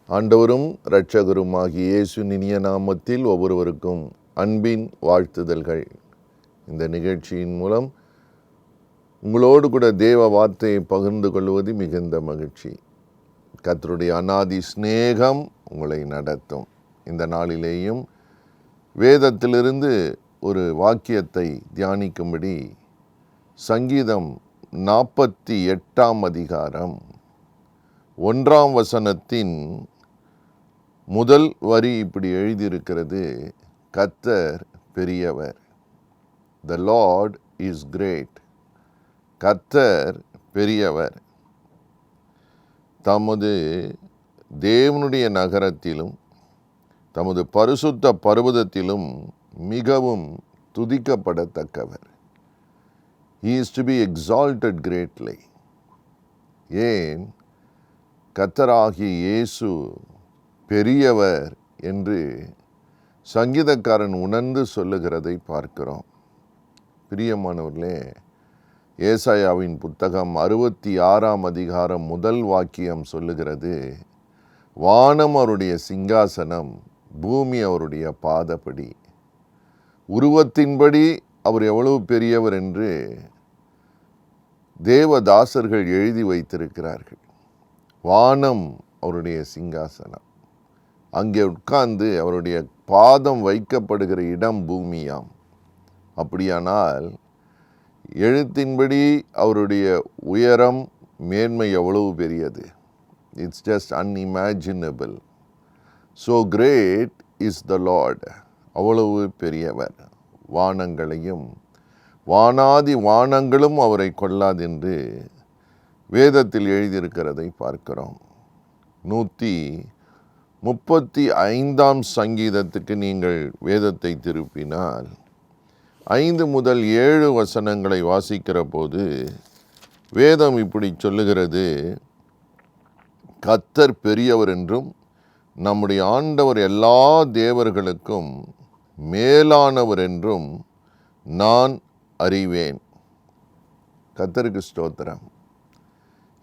ஆண்டவரும் இரட்சகருமாகிய இயேசுவின் இனிய நாமத்தில் ஒவ்வொருவருக்கும் அன்பின் வாழ்த்துதல்கள். இந்த நிகழ்ச்சியின் மூலம் உங்களோடு கூட தேவ வார்த்தையை பகிர்ந்து கொள்வது மிகுந்த மகிழ்ச்சி. கர்த்தருடைய அநாதி சிநேகம் உங்களை நடத்தும். இந்த நாளிலேயும் வேதத்திலிருந்து ஒரு வாக்கியத்தை தியானிக்கும்படி சங்கீதம் 48 அதிகாரம் 1 முதல் வரி இப்படி எழுதியிருக்கிறது: கர்த்தர் பெரியவர். The Lord is great. கர்த்தர் பெரியவர். தமது தேவனுடைய நகரத்திலும் தமது பரிசுத்த பர்வதத்திலும் மிகவும் துதிக்கப்படத்தக்கவர். He is to be exalted greatly. ஏன்? கர்த்தராகிய இயேசு பெரியவர் என்று சங்கீதக்காரன் உணர்ந்து சொல்லுகிறதை பார்க்கிறோம். பிரியமானவர்களே, ஏசாயாவின் புத்தகம் 66 அதிகாரம் 1 வாக்கியம் சொல்லுகிறது: வானம் அவருடைய சிங்காசனம், பூமி அவருடைய பாதப்படி. உருவத்தின்படி அவர் எவ்வளவு பெரியவர் என்று தேவதாசர்கள் எழுதி வைத்திருக்கிறார்கள். வானம் அவருடைய சிங்காசனம், அங்கே உட்கார்ந்து அவருடைய பாதம் வைக்கப்படுகிற இடம் பூமியாம். அப்படியானால் எழுத்தின்படி அவருடைய உயரம், மேன்மை எவ்வளவு பெரியது! It's just unimaginable. So great is the lord. அவ்வளவு பெரியவர். வானங்களையும் வானாதி வானங்களும் அவரை கொள்ளாதென்று வேதத்தில் எழுதியிருக்கிறதை பார்க்கிறோம். 135 சங்கீதத்துக்கு நீங்கள் வேதத்தை திருப்பினால் 5 முதல் 7 வசனங்களை வாசிக்கிற போது வேதம் இப்படி சொல்லுகிறது: கர்த்தர் பெரியவர் என்றும் நம்முடைய ஆண்டவர் எல்லா தேவர்களுக்கும் மேலானவர் என்றும் நான் அறிவேன். கர்த்தருக்கு ஸ்தோத்திரம்.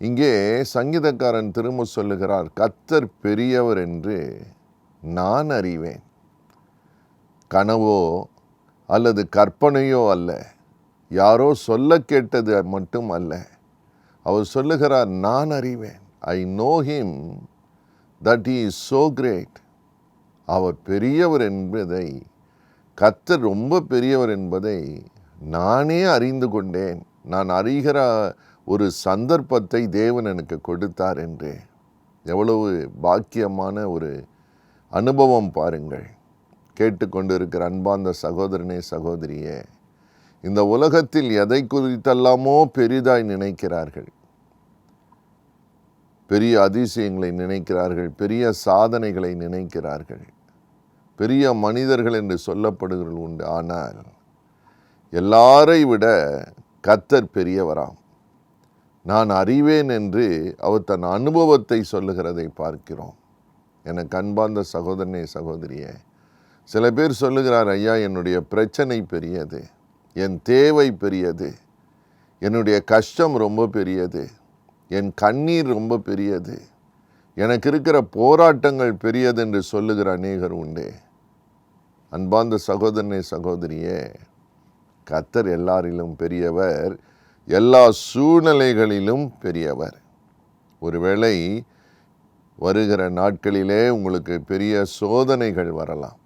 இங்கே சங்கீதக்காரன் திரும்ப சொல்லுகிறார், கர்த்தர் பெரியவர் என்று நான் அறிவேன். கனவோ அல்லது கற்பனையோ அல்ல, யாரோ சொல்ல கேட்டது மட்டும் அல்ல. அவர் சொல்லுகிறார், நான் அறிவேன். I know him that he is so great. அவர் பெரியவர் என்பதை, கர்த்தர் ரொம்ப பெரியவர் என்பதை நானே அறிந்து கொண்டேன். நான் அறிகிற ஒரு சந்தர்ப்பத்தை தேவன் எனக்கு கொடுத்தார் என்று. எவ்வளவு பாக்கியமான ஒரு அனுபவம் பாருங்கள். கேட்டுக்கொண்டிருக்கிற அன்பார்ந்த சகோதரனே, சகோதரியே, இந்த உலகத்தில் எதை குறித்தெல்லாமோ பெரிதாய் நினைக்கிறார்கள். பெரிய அதிசயங்களை நினைக்கிறார்கள், பெரிய சாதனைகளை நினைக்கிறார்கள், பெரிய மனிதர்கள் என்று சொல்லப்படுகிறது உண்டு. ஆனால் எல்லாரை விட கர்த்தர் பெரியவராம். நான் அறிவேன் என்று அவர் தன் அனுபவத்தை சொல்லுகிறதை பார்க்கிறோம். எனக்கு அன்பார்ந்த சகோதரனே, சகோதரியே, சில பேர் சொல்லுகிறார், ஐயா, என்னுடைய பிரச்சனை பெரியது, என் தேவை பெரியது, என்னுடைய கஷ்டம் ரொம்ப பெரியது, என் கண்ணீர் ரொம்ப பெரியது, எனக்கு இருக்கிற போராட்டங்கள் பெரியது என்று சொல்லுகிற அநேகர் உண்டு. அன்பார்ந்த சகோதரனே, சகோதரியே, கர்த்தர் எல்லாரிலும் பெரியவர், எல்லா சூழ்நிலைகளிலும் பெரியவர். ஒருவேளை வருகிற நாட்களிலே உங்களுக்கு பெரிய சோதனைகள் வரலாம்,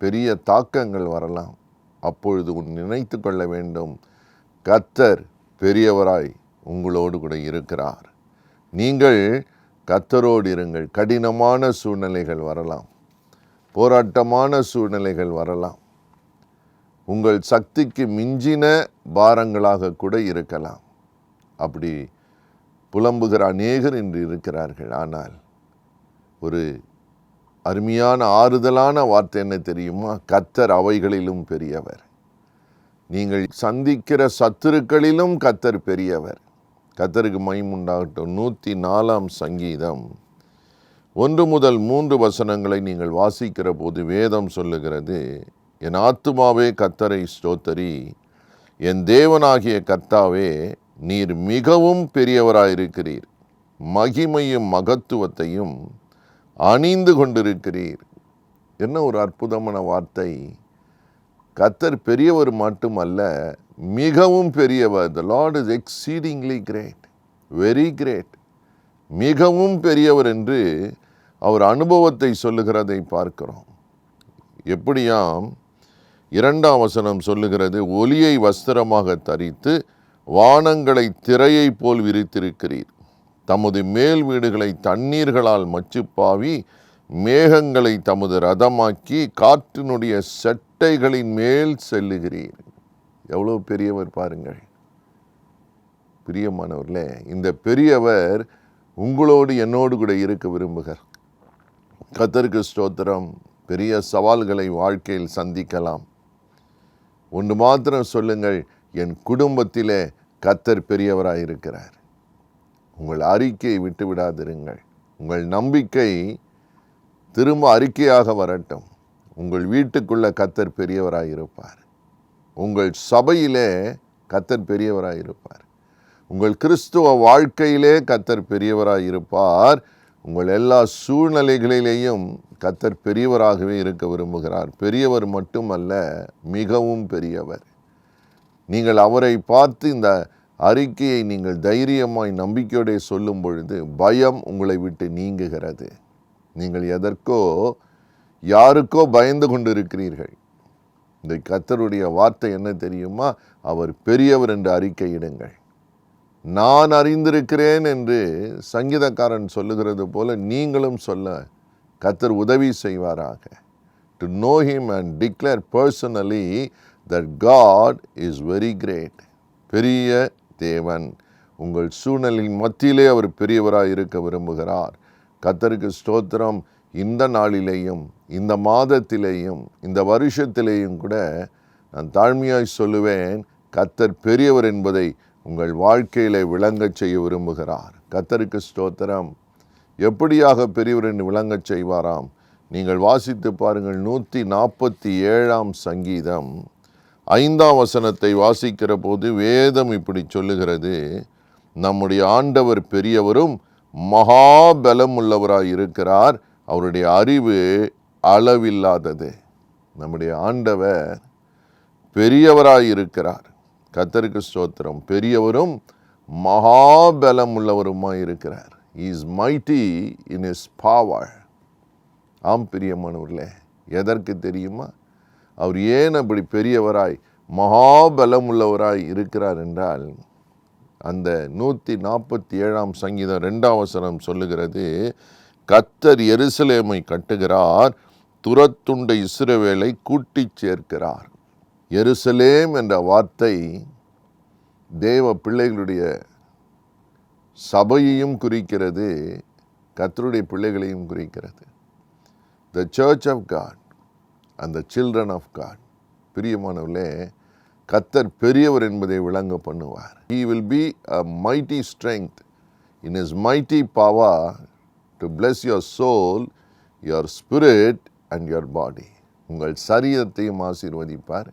பெரிய தாக்கங்கள் வரலாம். அப்பொழுது நினைத்து கொள்ள வேண்டும், கர்த்தர் பெரியவராய் உங்களோடு கூட இருக்கிறார். நீங்கள் கர்த்தரோடு இருங்கள். கடினமான சூழ்நிலைகள் வரலாம், போராட்டமான சூழ்நிலைகள் வரலாம், உங்கள் சக்திக்கு மிஞ்சின பாரங்களாக கூட இருக்கலாம். அப்படி புலம்புகிற அநேகர் இன்று இருக்கிறார்கள். ஆனால் ஒரு அருமையான ஆறுதலான வார்த்தை என்ன தெரியுமா? கர்த்தர் அவைகளிலும் பெரியவர். நீங்கள் சந்திக்கிற சத்துருக்களிலும் கர்த்தர் பெரியவர். கர்த்தருக்கு மகிமை உண்டாகட்டும். 104 சங்கீதம் 1 முதல் 3 வசனங்களை நீங்கள் வாசிக்கிற போது வேதம் சொல்லுகிறது: என் ஆத்துமாவே கர்த்தரை ஸ்தோத்தரி, என் தேவனாகிய கர்த்தாவே, நீர் மிகவும் பெரியவராயிருக்கிறீர். மகிமையும் மகத்துவத்தையும் அணிந்து கொண்டிருக்கிறீர். என்ன ஒரு அற்புதமான வார்த்தை! கர்த்தர் பெரியவர் மட்டுமல்ல, மிகவும் பெரியவர். The Lord is exceedingly great, very great. மிகவும் பெரியவர் என்று அவர் அனுபவத்தை சொல்லுகிறதை பார்க்கிறோம். எப்படியாம் 2ஆம் வசனம் சொல்லுகிறது, ஒளியை வஸ்திரமாக தரித்து வானங்களை திரையை போல் விரித்திருக்கிறீர். தமது மேல் வீடுகளை தண்ணீர்களால் மச்சுப்பாவி மேகங்களை தமது ரதமாக்கி காற்றினுடைய செட்டைகளின் மேல் செல்லுகிறீர். எவ்வளவு பெரியவர் பாருங்கள். பிரியமானவர்களே, இந்த பெரியவர் உங்களோடு என்னோடு கூட இருக்க விரும்புகிறார். கர்த்தருக்கு ஸ்தோத்திரம். பெரிய சவால்களை வாழ்க்கையில் சந்திக்கலாம். ஒன்று மாத்திரம் சொல்லுங்கள், என் குடும்பத்திலே கர்த்தர் பெரியவராய் இருக்கிறார். உங்கள் அறிக்கையை விட்டு விடாதிருங்கள். உங்கள் நம்பிக்கை திரும்ப அறிக்கையாக வரட்டும். உங்கள் வீட்டுக்குள்ள கர்த்தர் பெரியவராய் இருப்பார். உங்கள் சபையிலே கர்த்தர் பெரியவராய் இருப்பார். உங்கள் கிறிஸ்துவ வாழ்க்கையிலே கர்த்தர் பெரியவராய் இருப்பார். உங்கள் எல்லா சூழ்நிலைகளிலேயும் கர்த்தர் பெரியவராகவே இருக்க விரும்புகிறார். பெரியவர் மட்டுமல்ல, மிகவும் பெரியவர். நீங்கள் அவரை பார்த்து இந்த அறிக்கையை நீங்கள் தைரியமாய் நம்பிக்கையோடு சொல்லும் பொழுது பயம் உங்களை விட்டு நீங்குகிறது. நீங்கள் எதற்கோ யாருக்கோ பயந்து கொண்டு இருக்கிறீர்கள். இந்த கர்த்தருடைய வார்த்தை என்ன தெரியுமா? அவர் பெரியவர் என்று அறிக்கையிடுங்கள். நான் அறிந்திருக்கிறேன் என்று சங்கீதக்காரன் சொல்லுகிறது போல நீங்களும் சொல்ல கர்த்தர் உதவி செய்வாராக. To know him and declare personally that God is very great. பெரிய தேவன். உங்கள் சூழ்நிலையின் மத்தியிலே அவர் பெரியவராய் இருக்க விரும்புகிறார். கர்த்தருக்கு ஸ்தோத்திரம். இந்த நாளிலேயும் இந்த மாதத்திலேயும் இந்த வருஷத்திலேயும் கூட நான் தாழ்மையாய் சொல்லுவேன், கர்த்தர் பெரியவர் என்பதை உங்கள் வாழ்க்கையிலே விளங்கச் செய்ய விரும்புகிறார். கர்த்தருக்கு ஸ்தோத்திரம். எப்படியாக பெரியவர் என்று விளங்கச் செய்வாராம்? நீங்கள் வாசித்து பாருங்கள். 147ஆம் சங்கீதம் 5ஆம் வசனத்தை வாசிக்கிற போது வேதம் இப்படி சொல்லுகிறது, நம்முடைய ஆண்டவர் பெரியவரும் மகாபலம் உள்ளவராய் இருக்கிறார். அவருடைய அறிவு அளவில்லாதது. நம்முடைய ஆண்டவர் பெரியவராய் இருக்கிறார். கர்த்தருக்கு ஸ்தோத்திரம். பெரியவரும் மகாபலம் உள்ளவருமாய் இருக்கிறார். He is mighty in his power. ஆம் பிரியமானவர்களே, எதற்கு தெரியுமா? அவர் ஏன் அப்படி பெரியவராய் மகாபலம் உள்ளவராய் இருக்கிறார் என்றால், அந்த 147ஆம் சங்கீதம் 2ஆம் வசனம் சொல்லுகிறது, கர்த்தர் எருசலேமை கட்டுகிறார், துரத்துண்ட இஸ்ரவேலை கூட்டிச் சேர்க்கிறார். எருசலேம் என்ற வார்த்தை தேவ பிள்ளைகளுடைய சபையையும் குறிக்கிறது, கர்த்தருடைய பிள்ளைகளையும் குறிக்கிறது. The church of God and the children of God. பிரியமானவர்களே, கர்த்தர் பெரியவர் என்பதை விளங்க பண்ணுவார். He will be a mighty strength in his mighty power to bless your soul, your spirit and your body. உங்கள் சரீரத்தையும் ஆசீர்வதிப்பார்.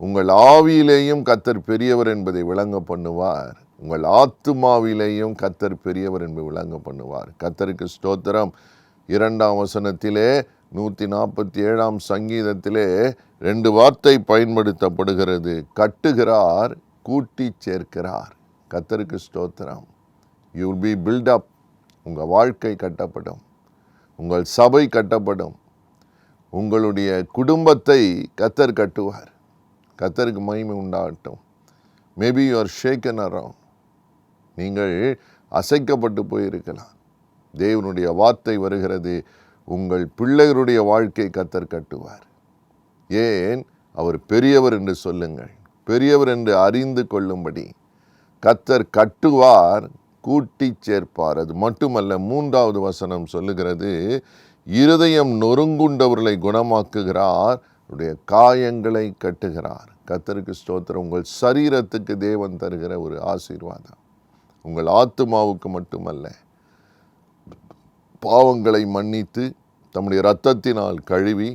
உங்கள் ஆவியிலேயும் கர்த்தர் பெரியவர் என்பதை விளங்க பண்ணுவார். உங்கள் ஆத்துமாவிலேயும் கர்த்தர் பெரியவர் என்பதை விளங்க பண்ணுவார். கர்த்தருக்கு ஸ்தோத்திரம். 2ஆம் வசனத்திலே 147ஆம் சங்கீதத்திலே 2 வார்த்தை பயன்படுத்தப்படுகிறது. கட்டுகிறார், கூட்டி சேர்க்கிறார். கர்த்தருக்கு ஸ்தோத்திரம். You will be built up. உங்கள் வாழ்க்கை கட்டப்படும். உங்கள் சபை கட்டப்படும். உங்களுடைய குடும்பத்தை கர்த்தர் கட்டுவார். கர்த்தருக்கு மகிமை உண்டாகட்டும். Maybe you are shake hand around. நீங்கள் அசைக்கப்பட்டு போயிருக்கலாம். தேவனுடைய வார்த்தை வருகிறது, உங்கள் பிள்ளைகளுடைய வாழ்க்கை கர்த்தர் கட்டுவார். ஏன்? அவர் பெரியவர் என்று சொல்லுங்கள். பெரியவர் என்று அறிந்து கொள்ளும்படி கர்த்தர் கட்டுவார், கூட்டி சேர்ப்பார். அது மட்டுமல்ல, 3வது வசனம் சொல்லுகிறது, இருதயம் நொறுங்குண்டவர்களை குணமாக்குகிறார், அவருடைய காயங்களை கட்டுகிறார். கர்த்தருக்கு ஸ்தோத்திரம். உங்கள் சரீரத்துக்கு தேவன் தருகிற ஒரு ஆசீர்வாதம். உங்கள் ஆத்துமாவுக்கு மட்டுமல்ல, பாவங்களை மன்னித்து தம்முடைய இரத்தத்தினால் கழுவி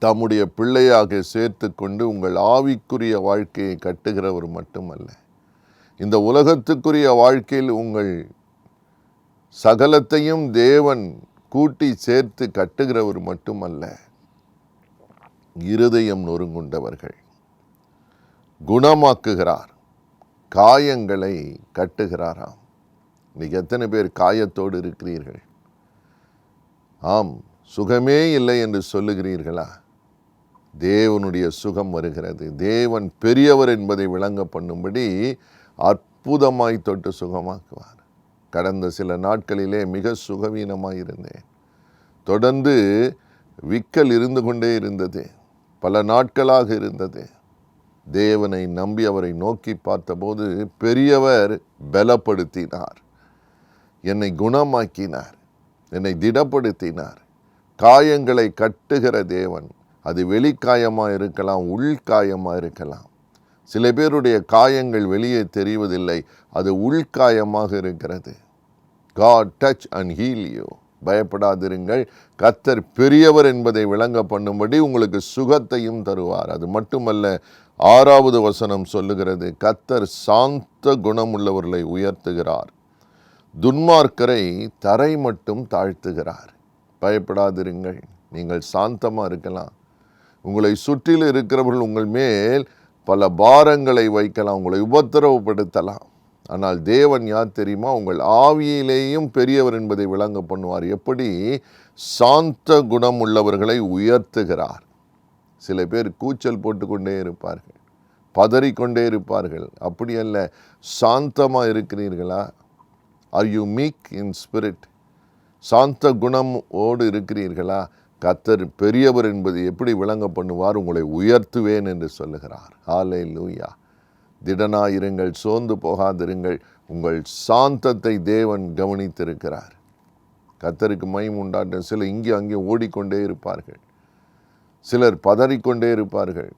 தம்முடைய பிள்ளையாக சேர்த்து கொண்டு உங்கள் ஆவிக்குரிய வாழ்க்கையை கட்டுகிறவர் மட்டுமல்ல, இந்த உலகத்துக்குரிய வாழ்க்கையில் உங்கள் சகலத்தையும் தேவன் கூட்டி சேர்த்து கட்டுகிறவர் மட்டுமல்ல, இருதயம் நொறுங்குண்டவர்கள் குணமாக்குகிறார், காயங்களை கட்டுகிறாராம். இன்னைக்கு எத்தனை பேர் காயத்தோடு இருக்கிறீர்கள்? ஆம், சுகமே இல்லை என்று சொல்லுகிறீர்களா? தேவனுடைய சுகம் வருகிறது. தேவன் பெரியவர் என்பதை விளங்க பண்ணும்படி அற்புதமாய் தொட்டு சுகமாக்குவார். கடந்த சில நாட்களிலே மிக சுகவீனமாய் இருந்தேன். தொடர்ந்து விக்கல் இருந்து கொண்டே இருந்தது, பல நாட்களாக இருந்தது. தேவனை நம்பி அவரை நோக்கி பார்த்தபோது பெரியவர் பலப்படுத்தினார், என்னை குணமாக்கினார், என்னை திடப்படுத்தினார். காயங்களை கட்டுகிற தேவன். அது வெளிக்காயமாக இருக்கலாம், உள்காயமாக இருக்கலாம். சில பேருடைய காயங்கள் வெளியே தெரிவதில்லை, அது உள்காயமாக இருக்கிறது. God touch and heal you. பயப்படாதிருங்கள், கர்த்தர் பெரியவர் என்பதை விளங்க பண்ணும்படி உங்களுக்கு சுகத்தையும் தருவார். அது மட்டுமல்ல, 6வது வசனம் சொல்லுகிறது, கர்த்தர் சாந்த குணமுள்ளவர்களை உயர்த்துகிறார், துன்மார்க்கரை தரை மட்டும் தாழ்த்துகிறார். பயப்படாதிருங்கள், நீங்கள் சாந்தமாக இருக்கலாம். உங்களை சுற்றிலும் இருக்கிறவர்கள் உங்கள் மேல் பல பாரங்களை வைக்கலாம், உங்களை உபத்திரவப்படுத்தலாம். ஆனால் தேவன் யார் தெரியுமா? உங்கள் ஆவியிலேயும் பெரியவர் என்பதை விளங்க பண்ணுவார். எப்படி? சாந்த குணம் உள்ளவர்களை உயர்த்துகிறார். சில பேர் கூச்சல் போட்டுக்கொண்டே இருப்பார்கள், பதறிக்கொண்டே இருப்பார்கள். அப்படி அல்ல, சாந்தமாக இருக்கிறீர்களா? Are you meek in spirit? சாந்த குணமோடு இருக்கிறீர்களா? கர்த்தர் பெரியவர் என்பது எப்படி விளங்க பண்ணுவார்? உங்களை உயர்த்துவேன் என்று சொல்லுகிறார். ஹல்லேலூயா. திடனாயிருங்கள், சோர்ந்து போகாதிருங்கள். உங்கள் சாந்தத்தை தேவன் கவனித்திருக்கிறார். கர்த்தருக்கு மகிமை உண்டாட்டும். சிலர் இங்கே அங்கே ஓடிக்கொண்டே இருப்பார்கள், சிலர் பதறிக்கொண்டே இருப்பார்கள்.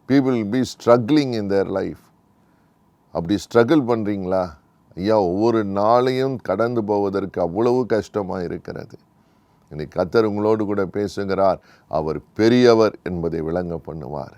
People will be struggling in their life. அப்படி ஸ்ட்ரகிள் பண்ணுறீங்களா? ஐயா, ஒவ்வொரு நாளையும் கடந்து போவதற்கு அவ்வளவு கஷ்டமாக இருக்கிறது. இன்னைக்கு கர்த்தர் உங்களோடு கூட பேசுகிறார். அவர் பெரியவர் என்பதை விளங்க பண்ணுவார்.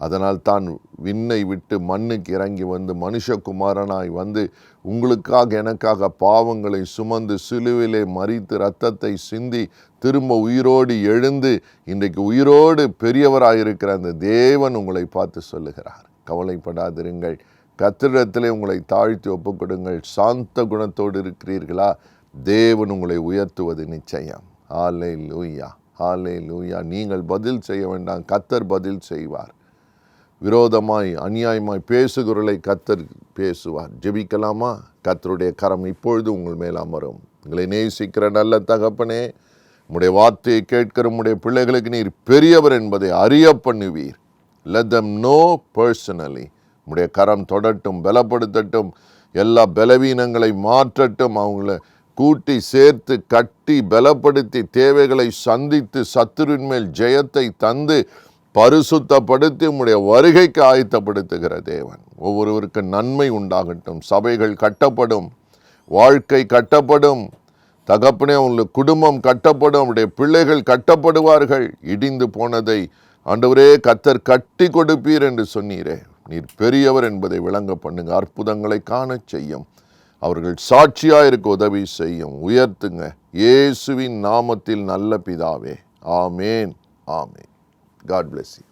அதனால் தான் விண்ணை விட்டு மண்ணுக்கு இறங்கி வந்து மனுஷகுமாரனாய் வந்து உங்களுக்காக எனக்காக பாவங்களை சுமந்து சிலுவிலே மரித்து இரத்தத்தை சிந்தி திரும்ப உயிரோடு எழுந்து இன்றைக்கு உயிரோடு பெரியவராயிருக்கிற அந்த தேவன் உங்களை பார்த்து சொல்லுகிறார், கவலைப்படாதிருங்கள், கர்த்தரிடத்திலே உங்களை தாழ்த்தி ஒப்புக்கொடுங்கள். சாந்த குணத்தோடு இருக்கிறீர்களா? தேவன் உங்களை உயர்த்துவது நிச்சயம். ஹல்லேலூயா, ஹல்லேலூயா. நீங்கள் பதில் செய்ய வேண்டாம், கர்த்தர் பதில் செய்வார். விரோதமாய் அநியாயமாய் பேசுகிறவர்களை கர்த்தர் பேசுவார். ஜெபிக்கலாமா? கர்த்தருடைய கரம் இப்பொழுது உங்கள் மேல் அமரும். உங்களை நேசிக்கிற நல்ல தகப்பனே, உம்முடைய வார்த்தையை கேட்கிற உம்முடைய பிள்ளைகளுக்கு நீர் பெரியவர் என்பதை அறிய பண்ணுவீர். Let them know personally. உம்முடைய கரம் தொடட்டும், பலப்படுத்தட்டும், எல்லா பலவீனங்களை மாற்றட்டும், அவங்கள கூட்டி சேர்த்து கட்டி பலப்படுத்தி தேவைகளை சந்தித்து சத்துருவின் மேல் ஜெயத்தை தந்து பரிசுத்தப்படுத்தி உம்முடைய வருகைக்கு ஆயத்தப்படுத்துகிற தேவன். ஒவ்வொருவருக்கு நன்மை உண்டாகட்டும், சபைகள் கட்டப்படும், வாழ்க்கை கட்டப்படும், தகப்பனே அவங்களுக்கு குடும்பம் கட்டப்படும், அவருடைய பிள்ளைகள் கட்டப்படுவார்கள். இடிந்து போனதை ஆண்டவரே கர்த்தர் கட்டி கொடுப்பீர் என்று சொன்னீரே. நீர் பெரியவர் என்பதை விளங்க பண்ணுங்க, அற்புதங்களை காண செய்யும், அவர்கள் சாட்சியாக இருக்க உதவி செய்யும், உயர்த்துங்க. இயேசுவின் நாமத்தில் நல்ல பிதாவே, ஆமேன், ஆமேன். God bless you.